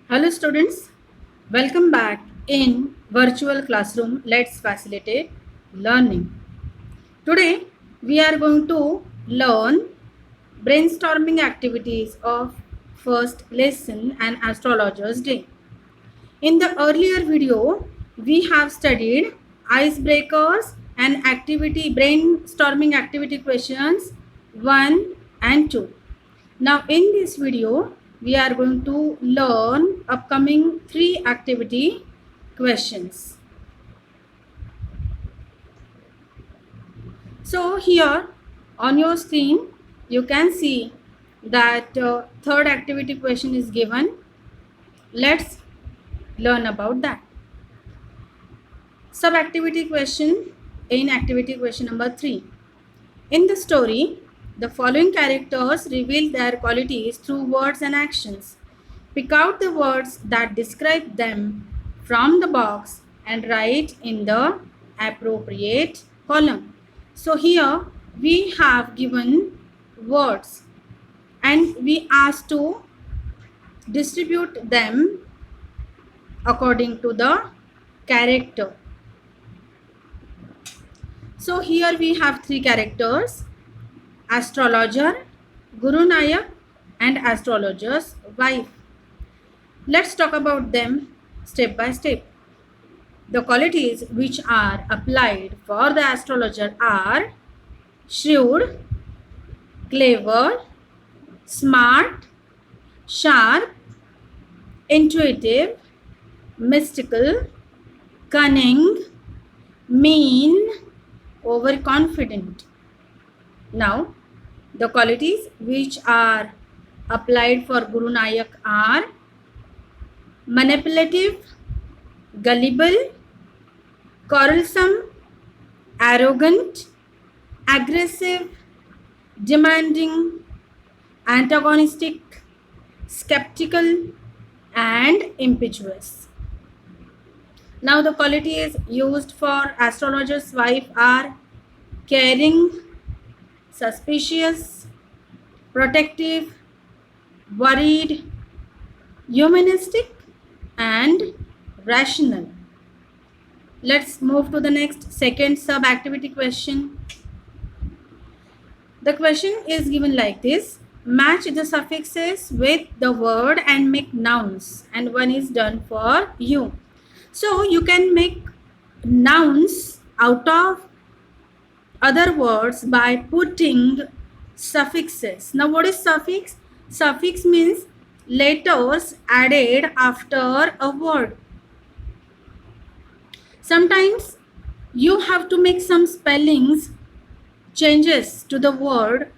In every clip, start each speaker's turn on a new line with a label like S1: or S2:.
S1: Hello students, welcome back in virtual classroom. Let's facilitate learning. Today we are going to learn brainstorming activities of first lesson and astrologer's day. In the earlier video we have studied icebreakers and activity brainstorming activity questions 1 and 2. Now in this video, we are going to learn upcoming 3 activity questions. So here on your screen, you can see that third activity question is given. Let's learn about that. Sub activity question in activity question number 3. In the story, the following characters reveal their qualities through words and actions. Pick out the words that describe them from the box and write in the appropriate column. So here we have given words and we asked to distribute them according to the character. So here we have 3 characters: astrologer, Guru Nayak, and astrologer's wife. Let's talk about them step by step. The qualities which are applied for the astrologer are shrewd, clever, smart, sharp, intuitive, mystical, cunning, mean, overconfident. Now, the qualities which are applied for Guru Nayak are manipulative, gullible, quarrelsome, arrogant, aggressive, demanding, antagonistic, skeptical, and impetuous. Now the qualities used for astrologer's wife are caring, suspicious, protective, worried, humanistic, and rational. Let's move to the next second sub activity question. The question is given like this: match the suffixes with the word and make nouns, and one is done for you. So you can make nouns out of other words by putting suffixes. Now what is suffix? Suffix means letters added after a word. Sometimes you have to make some spellings changes to the word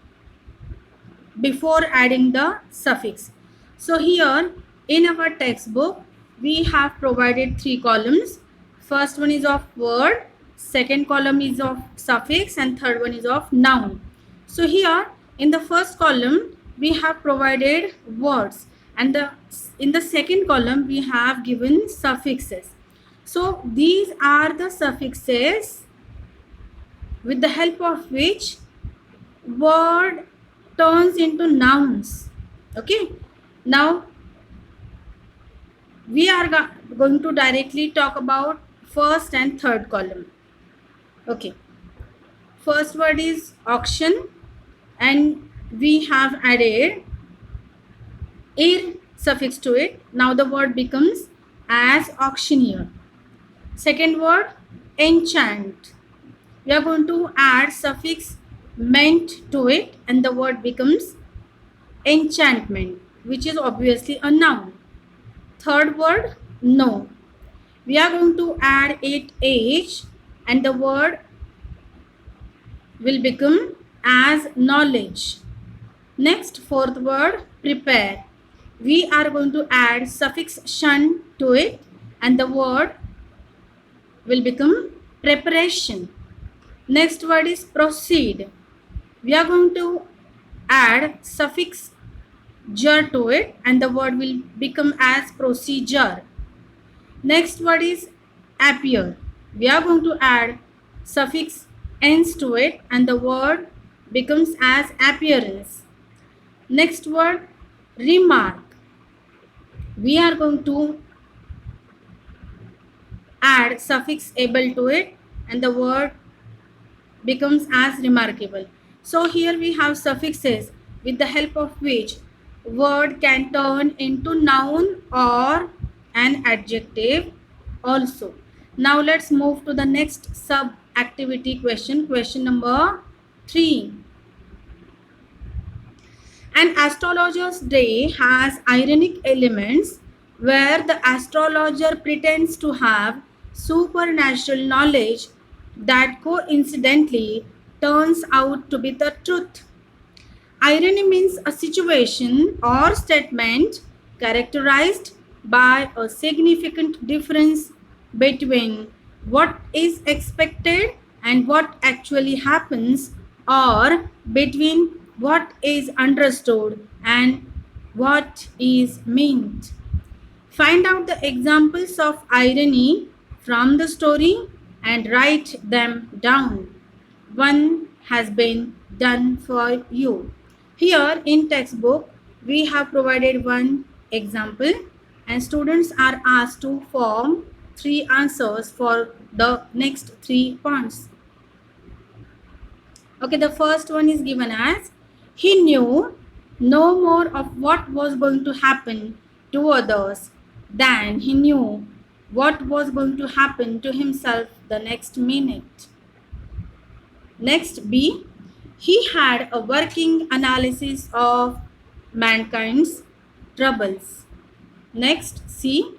S1: before adding the suffix. So here in our textbook we have provided 3 columns. First one is of word, second column is of suffix, and third one is of noun. So here in the first column we have provided words, and in the second column we have given suffixes. So these are the suffixes with the help of which word turns into nouns. Okay, now we are going to directly talk about first and third column. Okay, first word is auction, and we have added er suffix to it. Now the word becomes as auctioneer. Second word, enchant. We are going to add suffix meant to it, and the word becomes enchantment, which is obviously a noun. Third word, know. We are going to add it age, and the word will become as knowledge. Next, fourth word, prepare. We are going to add suffix shun to it, and the word will become preparation. Next word is proceed. We are going to add suffix jar to it, and the word will become as procedure. Next word is appear. We are going to add suffix ends to it, and the word becomes as appearance. Next word, remark. we are going to add suffix able to it, and the word becomes as remarkable. So here we have suffixes with the help of which word can turn into noun or an adjective also. Now let's move to the next sub activity question. Question number 3. An astrologer's day has ironic elements where the astrologer pretends to have supernatural knowledge that coincidentally turns out to be the truth. Irony means a situation or statement characterized by a significant difference between what is expected and what actually happens, or between what is understood and what is meant. Find out the examples of irony from the story and write them down. One has been done for you. Here in textbook, we have provided one example and students are asked to form 3 answers for the next 3 points. Okay, the first one is given as he knew no more of what was going to happen to others than he knew what was going to happen to himself the next minute. Next, B, he had a working analysis of mankind's troubles. Next, C,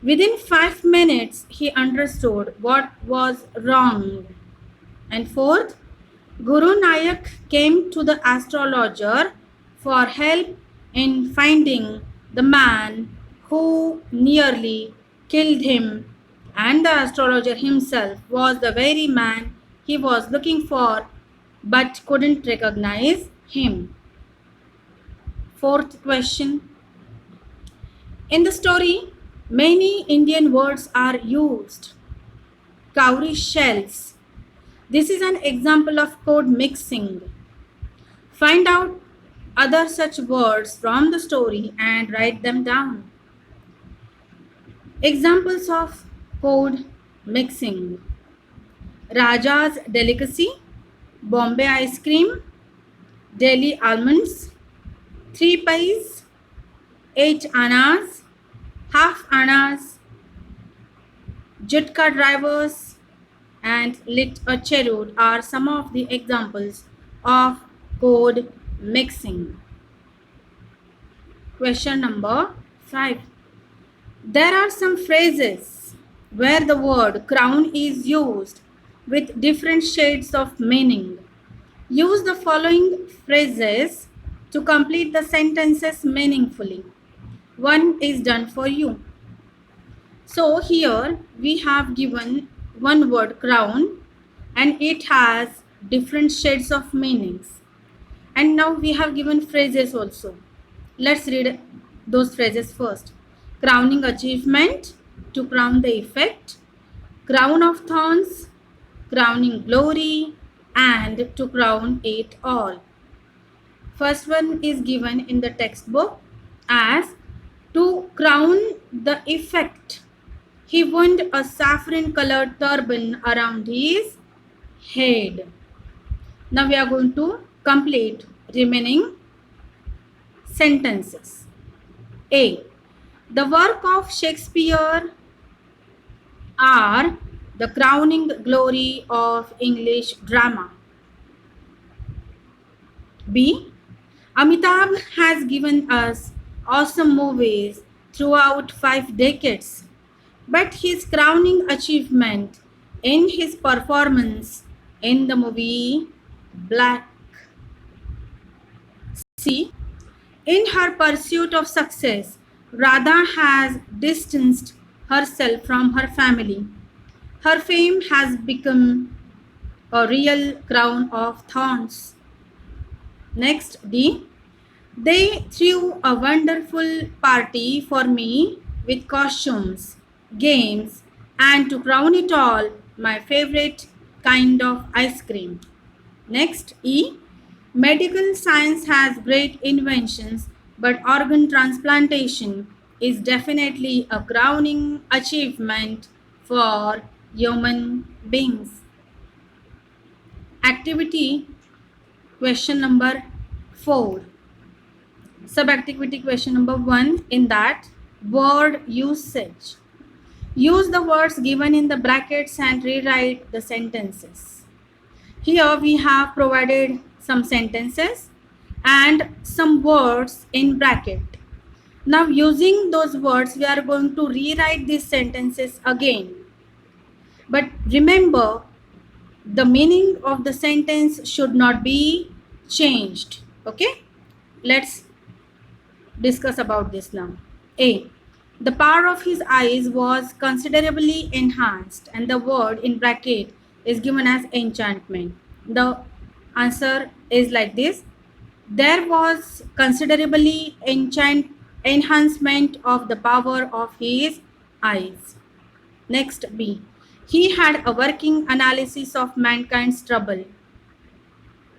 S1: within 5 minutes he understood what was wrong. And fourth, Guru Nayak came to the astrologer for help in finding the man who nearly killed him, and the astrologer himself was the very man he was looking for but couldn't recognize him. Fourth question. In the story, many Indian words are used. Cowrie shells. This is an example of code mixing. Find out other such words from the story and write them down. Examples of code mixing: Raja's delicacy, Bombay ice cream, Delhi almonds, 3 pies, 8 annas, half annas, Jutka drivers, and lit a cheroot are some of the examples of code mixing. Question number 5. There are some phrases where the word crown is used with different shades of meaning. Use the following phrases to complete the sentences meaningfully. One is done for you. So here we have given one word crown and it has different shades of meanings. And now we have given phrases also. Let's read those phrases first. Crowning achievement, to crown the effect, crown of thorns, crowning glory, and to crown it all. First one is given in the textbook as to crown the effect. He wound a saffron colored turban around his head. Now we are going to complete remaining sentences. A. The work of Shakespeare are the crowning glory of English drama. B. Amitabh has given us awesome movies throughout 5 decades, but his crowning achievement in his performance in the movie Black. C. In her pursuit of success, Radha has distanced herself from her family. Her fame has become a real crown of thorns. Next, D. They threw a wonderful party for me with costumes, games, and to crown it all, my favorite kind of ice cream. Next, E. Medical science has great inventions, but organ transplantation is definitely a crowning achievement for human beings. Activity question number 4. Sub-activity question number 1 in that word usage. Use the words given in the brackets and rewrite the sentences. Here we have provided some sentences and some words in bracket. Now using those words we are going to rewrite these sentences again. But remember, the meaning of the sentence should not be changed. Okay, let's discuss about this now. A. The power of his eyes was considerably enhanced, and the word in bracket is given as enchantment. The answer is like this. There was considerably enhancement of the power of his eyes. Next, B. He had a working analysis of mankind's trouble.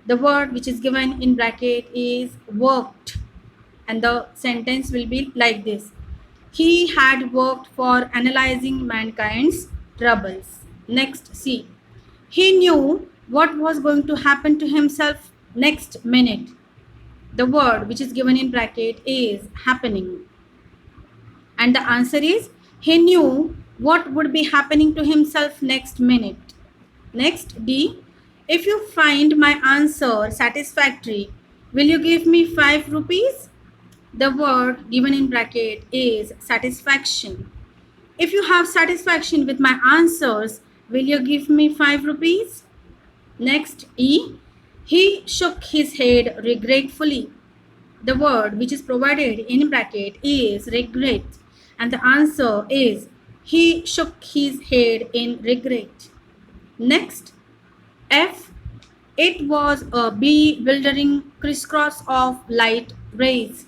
S1: The word which is given in bracket is worked, and the sentence will be like this. He had worked for analyzing mankind's troubles. Next, C. He knew what was going to happen to himself next minute. The word which is given in bracket is happening. And the answer is he knew what would be happening to himself next minute. Next, D. If you find my answer satisfactory, will you give me 5 rupees? The word given in bracket is satisfaction. If you have satisfaction with my answers, will you give me 5 rupees? Next, E. He shook his head regretfully. The word which is provided in bracket is regret, and the answer is he shook his head in regret. Next, F. It was a bewildering crisscross of light rays.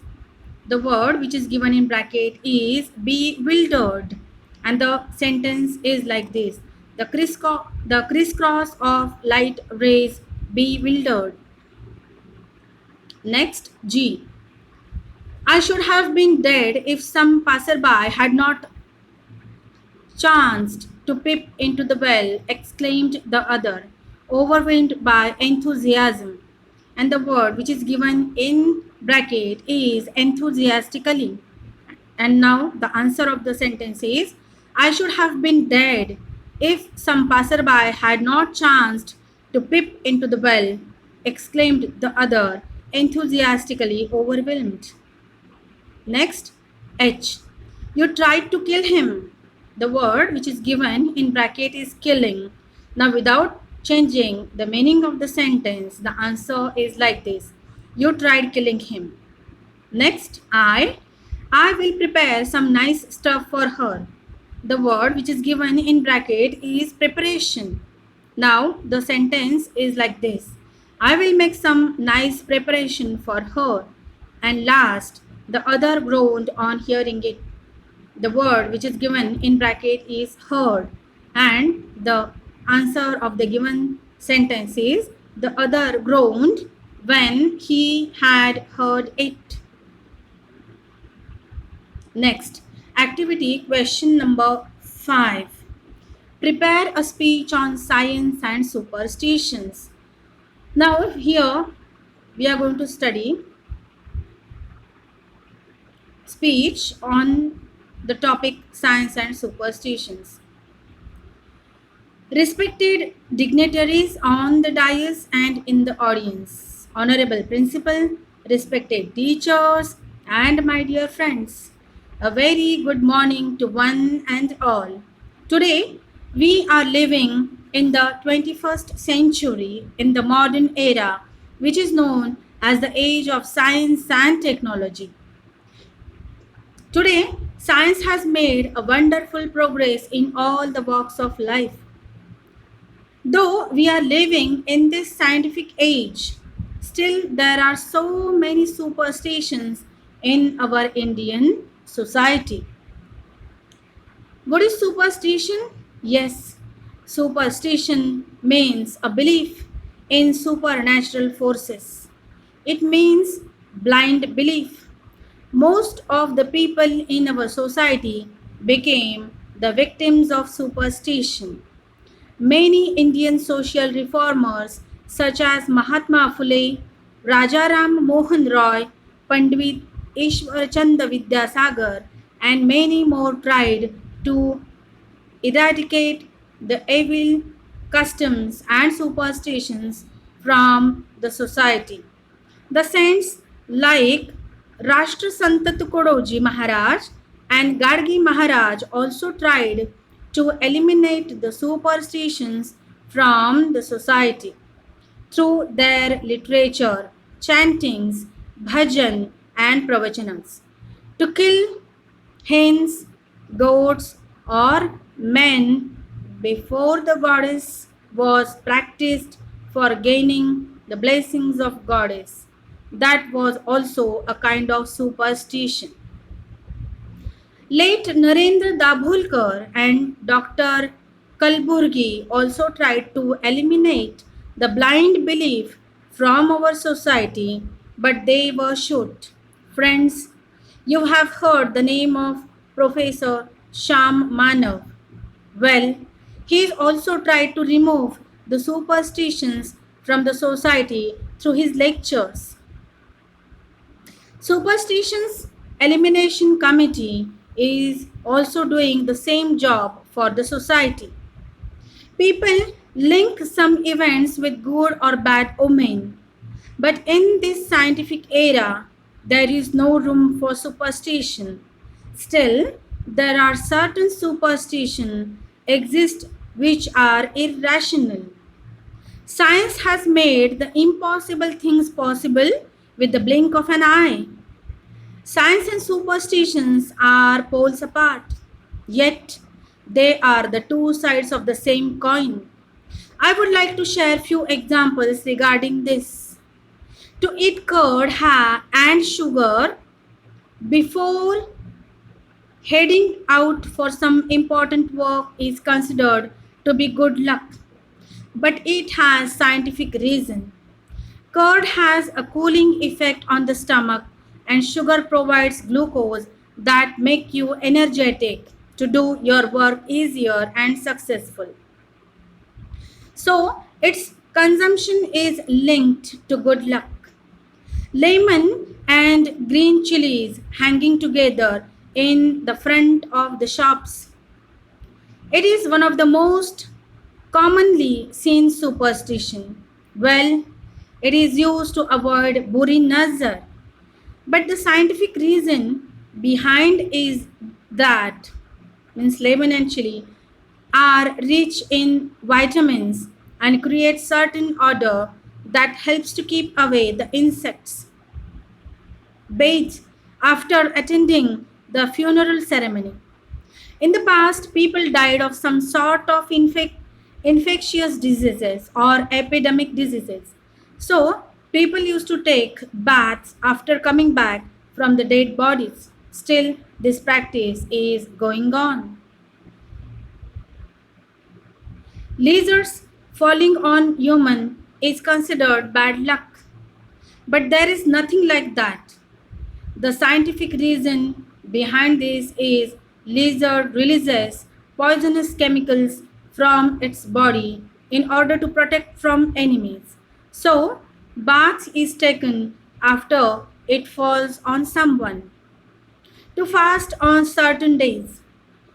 S1: The word which is given in bracket is bewildered, and the sentence is like this. The crisscross of light rays bewildered. Next, G. I should have been dead if some passerby had not chanced to peep into the well, exclaimed the other, overwhelmed by enthusiasm. And the word which is given in bracket is enthusiastically. And now the answer of the sentence is I should have been dead if some passerby had not chanced to peep into the well, exclaimed the other, enthusiastically overwhelmed. Next, H. You tried to kill him. The word which is given in bracket is killing. Now without changing the meaning of the sentence, the answer is like this. You tried killing him. Next, I will prepare some nice stuff for her. The word which is given in bracket is preparation. Now the sentence is like this. I will make some nice preparation for her. And last, the other groaned on hearing it. The word which is given in bracket is heard, and the answer of the given sentence is the other groaned when he had heard it. Next, activity question number 5. Prepare a speech on science and superstitions. Now here we are going to study speech on the topic science and superstitions. Respected dignitaries on the dais and in the audience, honorable principal, respected teachers, and my dear friends, a very good morning to one and all. Today, we are living in the 21st century in the modern era, which is known as the age of science and technology. Today, science has made a wonderful progress in all the walks of life. Though we are living in this scientific age, still there are so many superstitions in our Indian society. What is superstition? Yes, superstition means a belief in supernatural forces. It means blind belief. Most of the people in our society became the victims of superstition. Many Indian social reformers such as Mahatma Phule, Rajaram Mohan Roy, Pandit Ishwarchand Vidyasagar, and many more tried to eradicate the evil customs and superstitions from the society. The saints like Rashtrasanta Tukodoji Maharaj and Gargi Maharaj also tried to eliminate the superstitions from the society through their literature, chantings, bhajan, and pravachanams. To kill hens, goats, or men before the goddess was practiced for gaining the blessings of goddess. That was also a kind of superstition. Late Narendra Dabholkar and Dr. Kalburgi also tried to eliminate the blind belief from our society, but they were shot. Friends, you have heard the name of Professor Sham Manav. Well, he also tried to remove the superstitions from the society through his lectures. Superstitions Elimination Committee is also doing the same job for the society. People link some events with good or bad omen, but in this scientific era, there is no room for superstition. Still, there are certain superstitions exist which are irrational. Science has made the impossible things possible with the blink of an eye. Science and superstitions are poles apart, yet they are the two sides of the same coin. I would like to share few examples regarding this. To eat curd and sugar before heading out for some important work is considered to be good luck, but it has scientific reason. Curd has a cooling effect on the stomach and sugar provides glucose that make you energetic to do your work easier and successful. So, its consumption is linked to good luck. Lemon and green chilies hanging together in the front of the shops. It is one of the most commonly seen superstition. Well, it is used to avoid buri nazar. But the scientific reason behind is that means lemon and chili are rich in vitamins and create certain odor that helps to keep away the insects. Bathe after attending the funeral ceremony. In the past, people died of some sort of infectious diseases or epidemic diseases. So, people used to take baths after coming back from the dead bodies. Still, this practice is going on. Lizards falling on human is considered bad luck. But there is nothing like that. The scientific reason behind this is lizard releases poisonous chemicals from its body in order to protect from enemies. So, bath is taken after it falls on someone. To fast on certain days.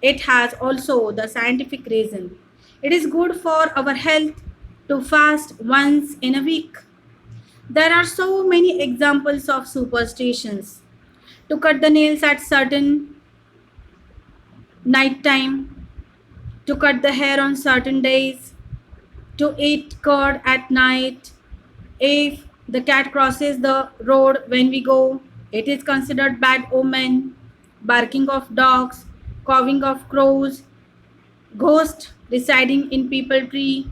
S1: It has also the scientific reason. It is good for our health to fast once in a week. There are so many examples of superstitions. To cut the nails at certain night time, to cut the hair on certain days, to eat curd at night. If the cat crosses the road when we go, it is considered bad omen. Barking of dogs, cawing of crows, ghost residing in people tree,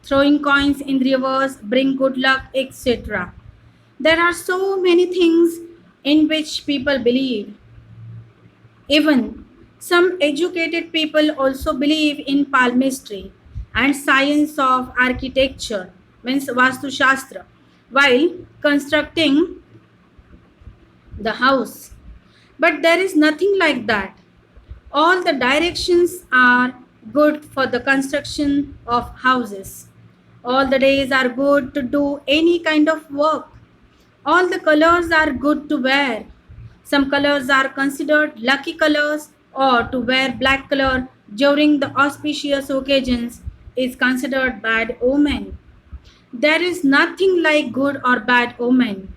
S1: throwing coins in rivers bring good luck, etc. There are so many things in which people believe. Even some educated people also believe in palmistry and science of architecture, means Vastu Shastra, while constructing the house. But there is nothing like that. All the directions are good for the construction of houses. All the days are good to do any kind of work. All the colors are good to wear. Some colors are considered lucky colors, or to wear black color during the auspicious occasions is considered bad omen. There is nothing like good or bad omen.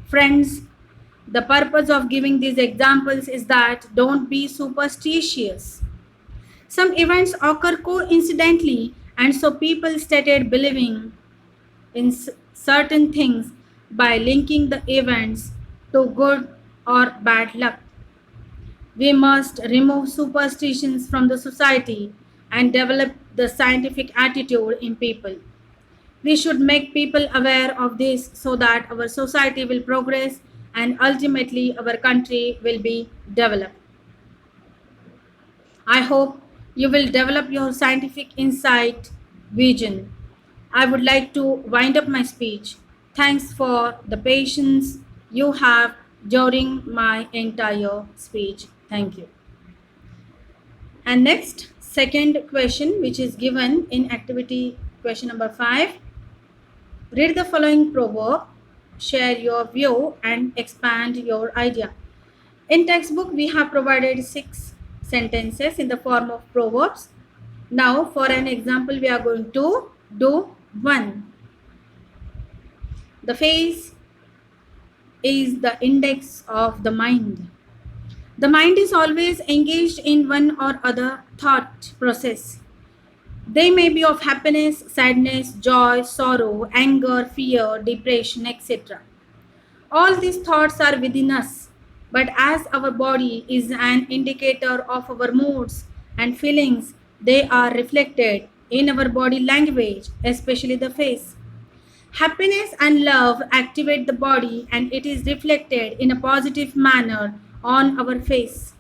S1: Friends, the purpose of giving these examples is that don't be superstitious. Some events occur coincidentally, and so people started believing in certain things by linking the events to good or bad luck. We must remove superstitions from the society and develop the scientific attitude in people. We should make people aware of this so that our society will progress and ultimately our country will be developed. I hope you will develop your scientific insight vision. I would like to wind up my speech. Thanks for the patience you have during my entire speech. Thank you. And next, second question, which is given in activity question number 5. Read the following proverb, share your view, and expand your idea. In textbook, we have provided 6 sentences in the form of proverbs. Now, for an example, we are going to do one. The face is the index of the mind. The mind is always engaged in one or other thought process. They may be of happiness, sadness, joy, sorrow, anger, fear, depression, etc. All these thoughts are within us, but as our body is an indicator of our moods and feelings, they are reflected in our body language, especially the face. Happiness and love activate the body and it is reflected in a positive manner on our face.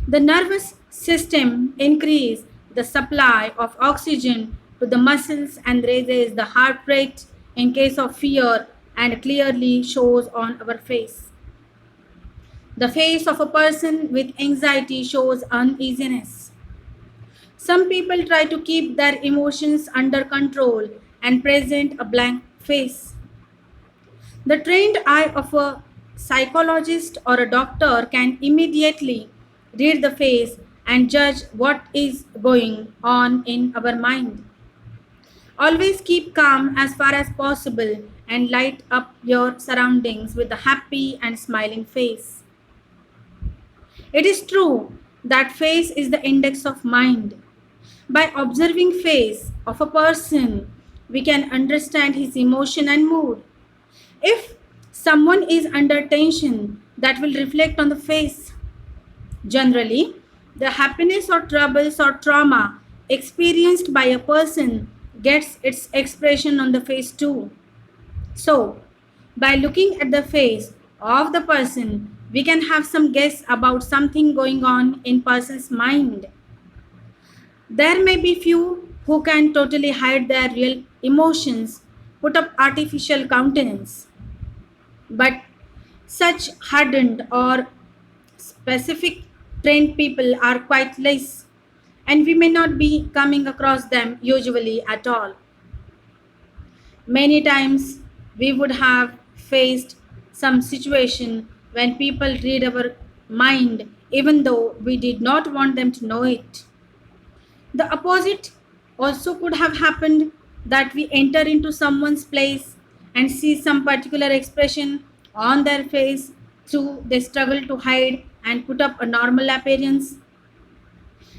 S1: The nervous system increases the supply of oxygen to the muscles and raises the heart rate in case of fear and clearly shows on our face. The face of a person with anxiety shows uneasiness. Some people try to keep their emotions under control and present a blank face. The trained eye of a psychologist or a doctor can immediately read the face and judge what is going on in our mind. Always keep calm as far as possible and light up your surroundings with a happy and smiling face. It is true that face is the index of mind. By observing face of a person, we can understand his emotion and mood. If someone is under tension, that will reflect on the face. Generally, the happiness or troubles or trauma experienced by a person gets its expression on the face too. So, by looking at the face of the person, we can have some guess about something going on in person's mind. There may be few who can totally hide their real emotions, put up artificial countenance. But such hardened or specific trained people are quite less, and we may not be coming across them usually at all. Many times we would have faced some situation when people read our mind even though we did not want them to know it. The opposite also could have happened, that we enter into someone's place and see some particular expression on their face through they struggle to hide and put up a normal appearance.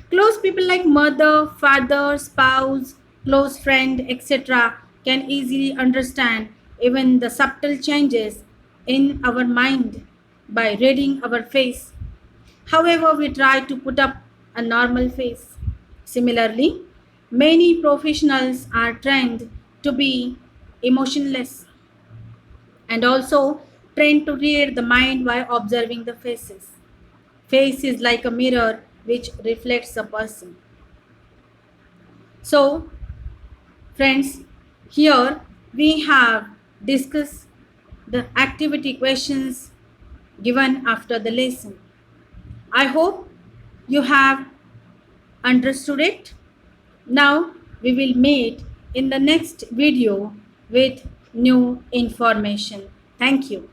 S1: Close people like mother, father, spouse, close friend, etc., can easily understand even the subtle changes in our mind by reading our face. However, we try to put up a normal face. Similarly, many professionals are trained to be emotionless and also trained to read the mind by observing the faces. Face is like a mirror which reflects a person. So, friends, here we have discussed the activity questions given after the lesson. I hope you have understood it. Now we will meet in the next video with new information. Thank you.